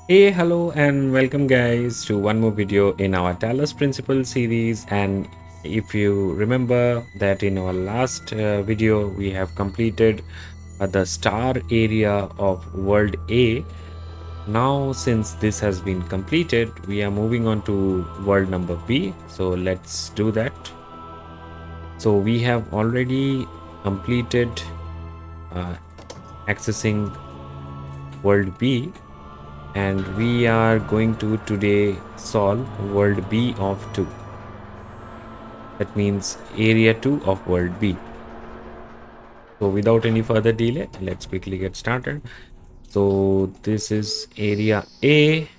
Hey, hello, and welcome, guys, to one more video in our Talos Principle series. And if you remember that in our last video, we have completed the star area of World A. Now, since this has been completed, we are moving on to world number B. So let's do that. So we have already completed uh, accessing world B, and we are going to today solve world B of 2. That means area 2 of world B. So without any further delay, let's quickly get started. So this is area A.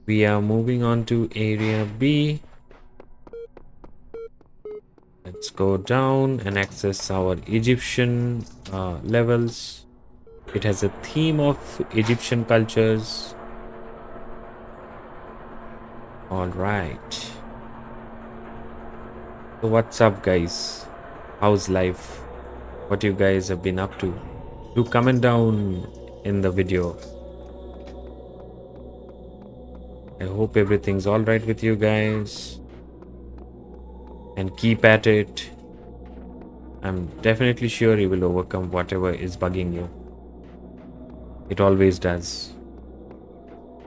We are moving on to area B. Let's go down and access our Egyptian levels. It has a theme of Egyptian cultures. All right. So what's up, guys? How's life? What you guys have been up to? Do comment down in the video. I hope everything's all right with you guys. And keep at it. I'm definitely sure you will overcome whatever is bugging you. It always does.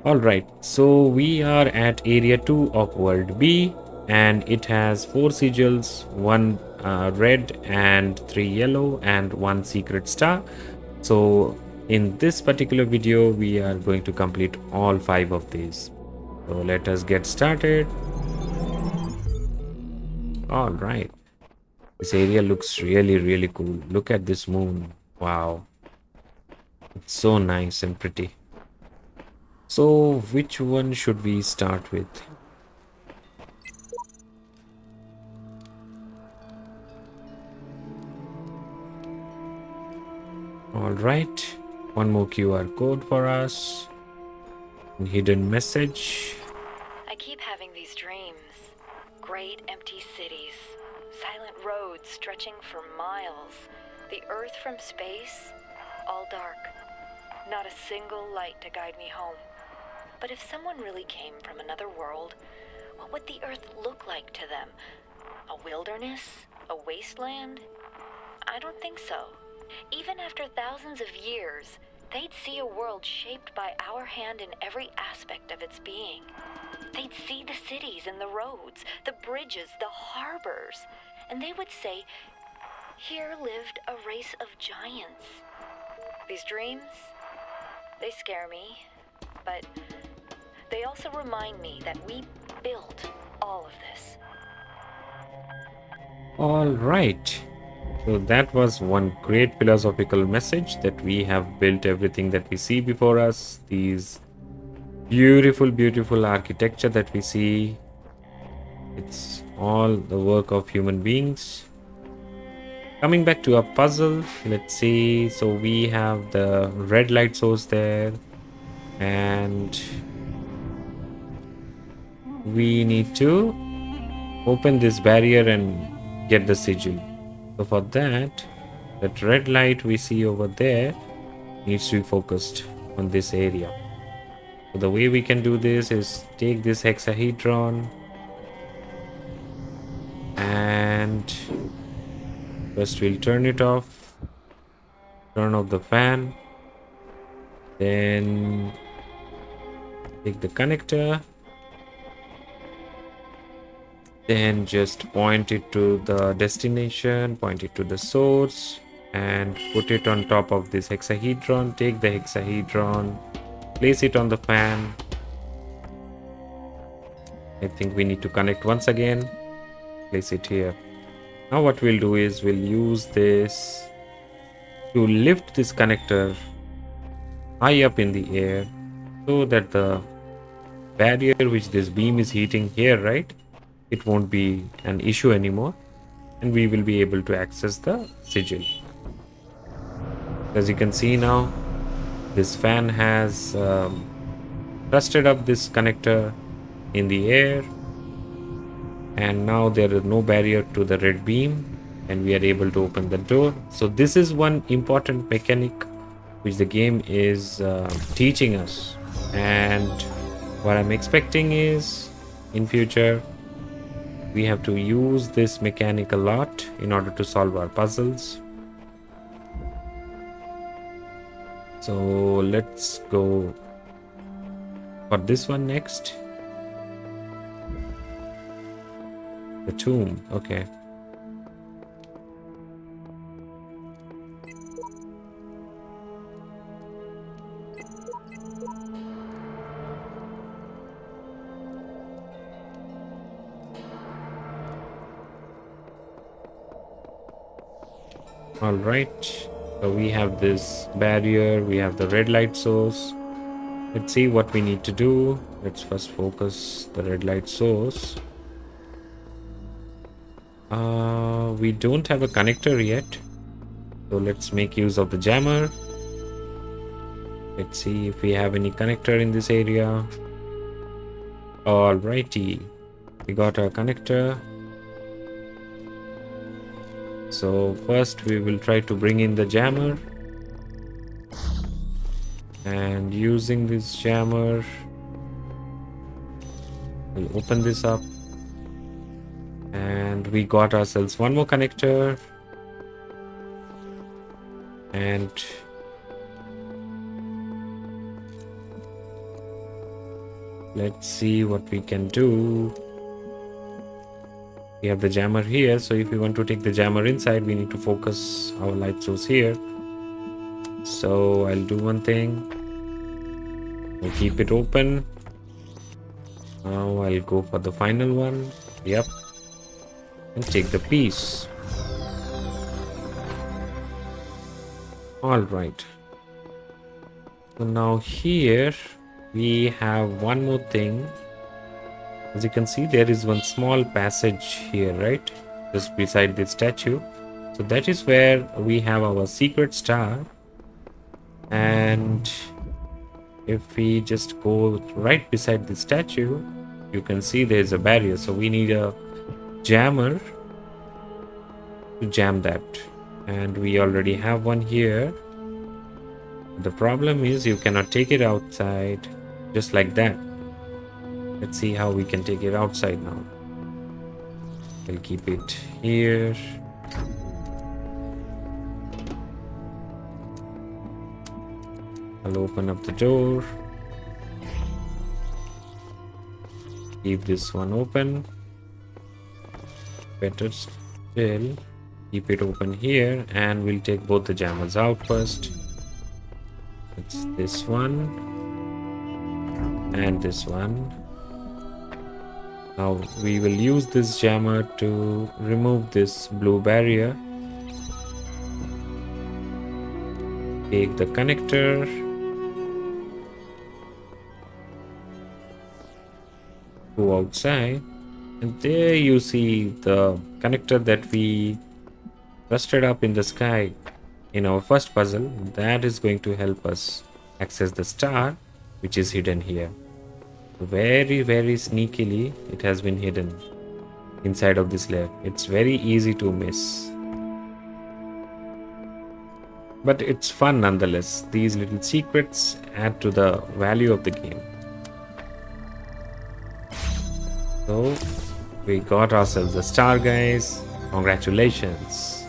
Alright, so we are at area 2 of world B, and it has 4 sigils, 1 red and 3 yellow, and 1 secret star. So in this particular video, we are going to complete all 5 of these. So let us get started. Alright, this area looks really cool. Look at this moon. Wow, it's so nice and pretty. So which one should we start with? All right, one more QR code for us. Hidden message. I keep having these dreams. Great empty cities, silent roads stretching for miles, the earth from space, all dark. Not a single light to guide me home. But if someone really came from another world, what would the earth look like to them? A wilderness? A wasteland? I don't think so. Even after thousands of years, they'd see a world shaped by our hand in every aspect of its being. They'd see the cities and the roads, the bridges, the harbors, and they would say, here lived a race of giants. These dreams, they scare me, but they also remind me that we built all of this. All right. So that was one great philosophical message, that we have built everything that we see before us. These beautiful architecture that we see, it's all the work of human beings. Coming back to our puzzle, let's see. So we have the red light source there, and we need to open this barrier and get the sigil. So for that red light we see over there needs to be focused on this area. So the way we can do this is take this hexahedron and first we'll turn it off, turn off the fan, then take the connector, then just point it to the destination, point it to the source, and put it on top of this hexahedron. Take the hexahedron, place it on the fan. I think we need to connect once again, place it here. Now what we'll do is we'll use this to lift this connector high up in the air, so that the barrier which this beam is heating here, right, it won't be an issue anymore, and we will be able to access the sigil. As you can see now, this fan has thrusted up this connector in the air, and now there is no barrier to the red beam, and we are able to open the door. So this is one important mechanic which the game is teaching us, And what I'm expecting is in future we have to use this mechanic a lot in order to solve our puzzles. So let's go for this one next. The tomb. Okay. All right. So we have this barrier. We have the red light source. Let's see what we need to do. Let's first focus the red light source. We don't have a connector yet. So let's make use of the jammer. Let's see if we have any connector in this area. Alrighty. We got our connector. So first we will try to bring in the jammer. And using this jammer, we'll open this up. And we got ourselves one more connector. And let's see what we can do. We have the jammer here, so if we want to take the jammer inside, we need to focus our light source here. So I'll do one thing. I'll keep it open. Now I'll go for the final one. Yep. And take the piece. Alright. So now here we have one more thing. As you can see, there is one small passage here, right? Just beside this statue. So that is where we have our secret star. And if we just go right beside the statue, you can see there's a barrier. So we need a jammer to jam that. And we already have one here. The problem is you cannot take it outside just like that. Let's see how we can take it outside now. We'll keep it here. I'll open up the door. Leave this one open. Better still, keep it open here, and we'll take both the jammers out first. It's this one and this one. Now we will use this jammer to remove this blue barrier. Take the connector. Go outside. And there you see the connector that we rusted up in the sky in our first puzzle. That is going to help us access the star, which is hidden here. Very, very sneakily, it has been hidden inside of this layer. It's very easy to miss. But it's fun nonetheless. These little secrets add to the value of the game. So, we got ourselves a star, guys. Congratulations.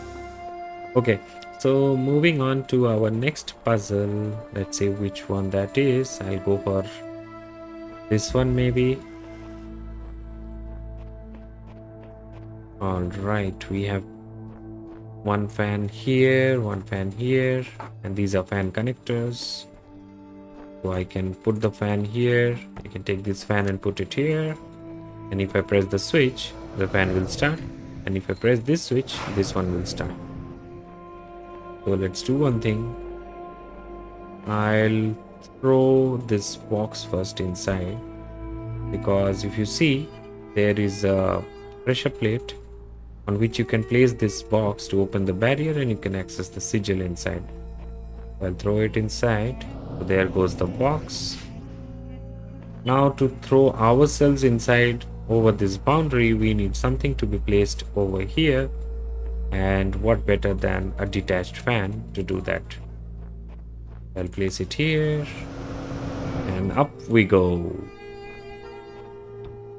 Okay, so moving on to our next puzzle. Let's see which one that is. I'll go for this one maybe. All right, we have one fan here, one fan here, and these are fan connectors. So I can put the fan here. I can take this fan and put it here. And if I press the switch, the fan will start. And if I press this switch, this one will start. So let's do one thing. I'll throw this box first inside, because if you see, there is a pressure plate on which you can place this box to open the barrier, and you can access the sigil inside. I'll throw it inside. So there goes the box. Now to throw ourselves inside over this boundary, we need something to be placed over here, and what better than a detached fan to do that. I'll place it here, and and up we go.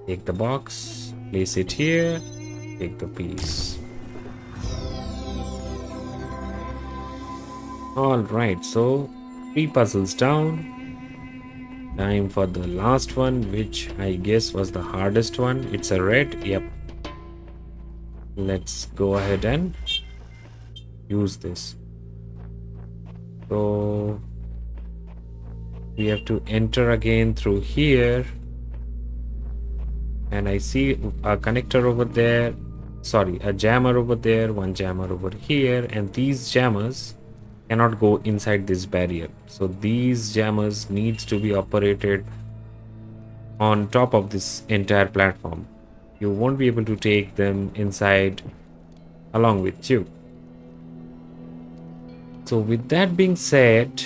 Take the box, place it here, take the piece. Alright, so 3 puzzles down. Time for the last one, which I guess was the hardest one. It's a red, yep. Let's go ahead and use this. So we have to enter again through here. And I see a connector over there. Sorry, a jammer over there, one jammer over here. And these jammers cannot go inside this barrier. So these jammers needs to be operated on top of this entire platform. You won't be able to take them inside along with you. So with that being said,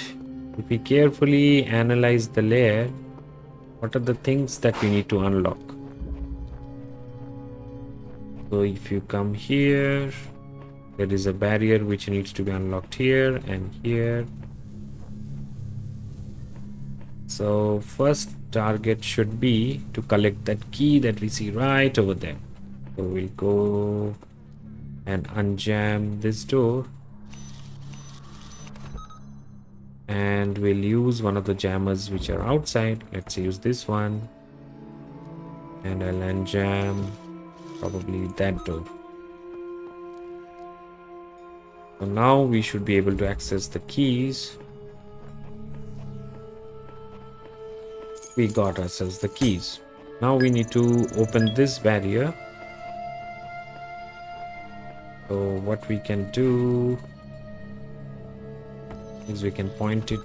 if we carefully analyze the layer, what are the things that we need to unlock? So if you come here, there is a barrier which needs to be unlocked here and here. So first target should be to collect that key that we see right over there. So we'll go and unjam this door. And we'll use one of the jammers which are outside. Let's use this one. And I'll unjam probably that door. So now we should be able to access the keys. We got ourselves the keys. Now we need to open this barrier. So what we can do is we can point it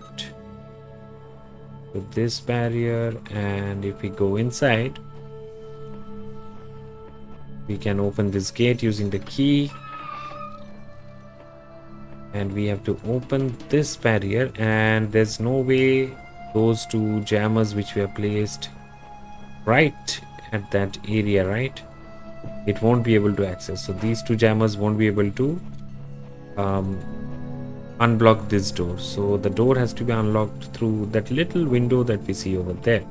to this barrier, and if we go inside, we can open this gate using the key. And we have to open this barrier, and there's no way those 2 jammers which we have placed right at that area, right? It won't be able to access. So these 2 jammers won't be able to unblock this door. So the door has to be unlocked through that little window that we see over there.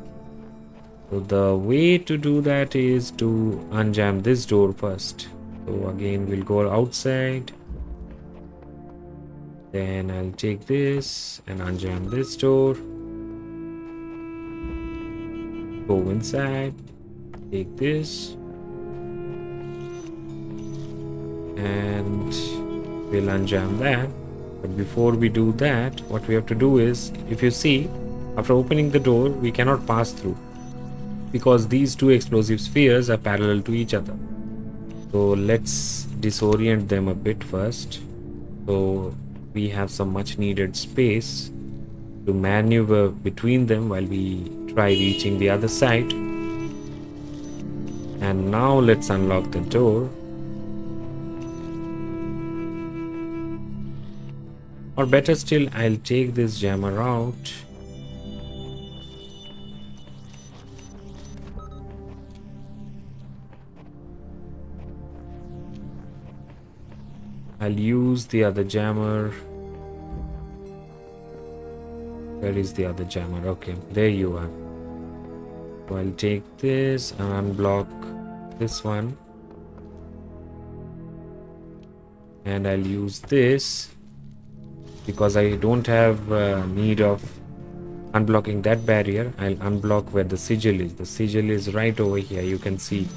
So the way to do that is to unjam this door first. So again, we'll go outside. Then I'll take this and unjam this door. Go inside. Take this. And we'll unjam that. But before we do that, what we have to do is, if you see, after opening the door, we cannot pass through, because these 2 explosive spheres are parallel to each other. So let's disorient them a bit first. So we have some much needed space to maneuver between them while we try reaching the other side. And now let's unlock the door. Or better still, I'll take this jammer out. I'll use the other jammer. Where is the other jammer? Okay, there you are. So I'll take this and unblock this one. And I'll use this, because I don't have need of unblocking that barrier. I'll unblock where the sigil is. The sigil is right over here, you can see.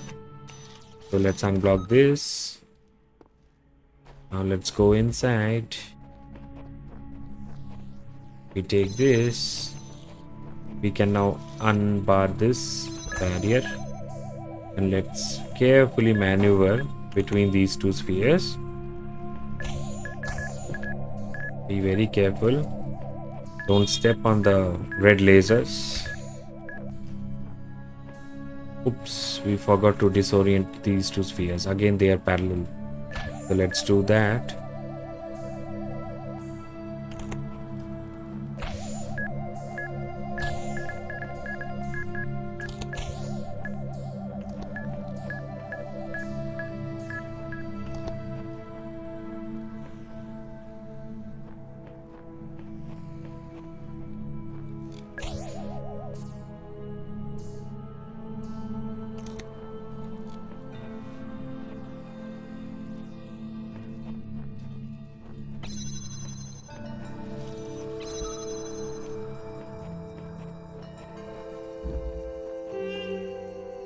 So let's unblock this. Now let's go inside. We take this. We can now unbar this barrier. And let's carefully maneuver between these 2 spheres. Be very careful. Don't step on the red lasers. Oops, we forgot to disorient these 2 spheres. Again, they are parallel. So let's do that.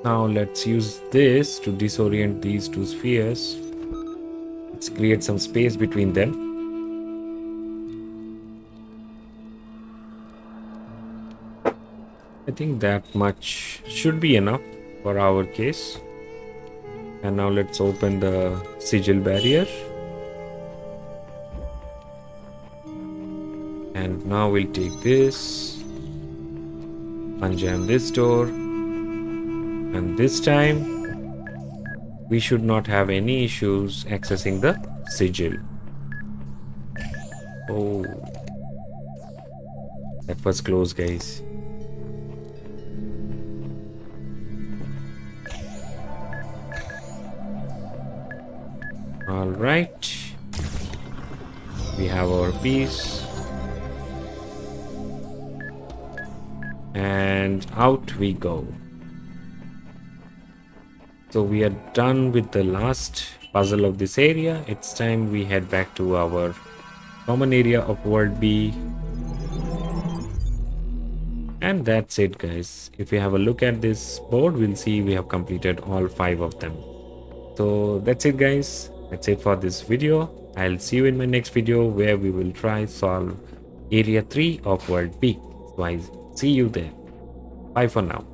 Now let's use this to disorient these two spheres. Let's create some space between them. I think that much should be enough for our case. And now let's open the sigil barrier. And now we'll take this, unjam this door, and this time we should not have any issues accessing the sigil. Oh, that was close, guys. All right, we have our piece, and out we go. So we are done with the last puzzle of this area. It's time we head back to our common area of world B. And that's it, guys. If we have a look at this board, we'll see we have completed all 5 of them. So that's it, guys. That's it for this video. I'll see you in my next video where we will try solve area 3 of world B. So I see you there. Bye for now.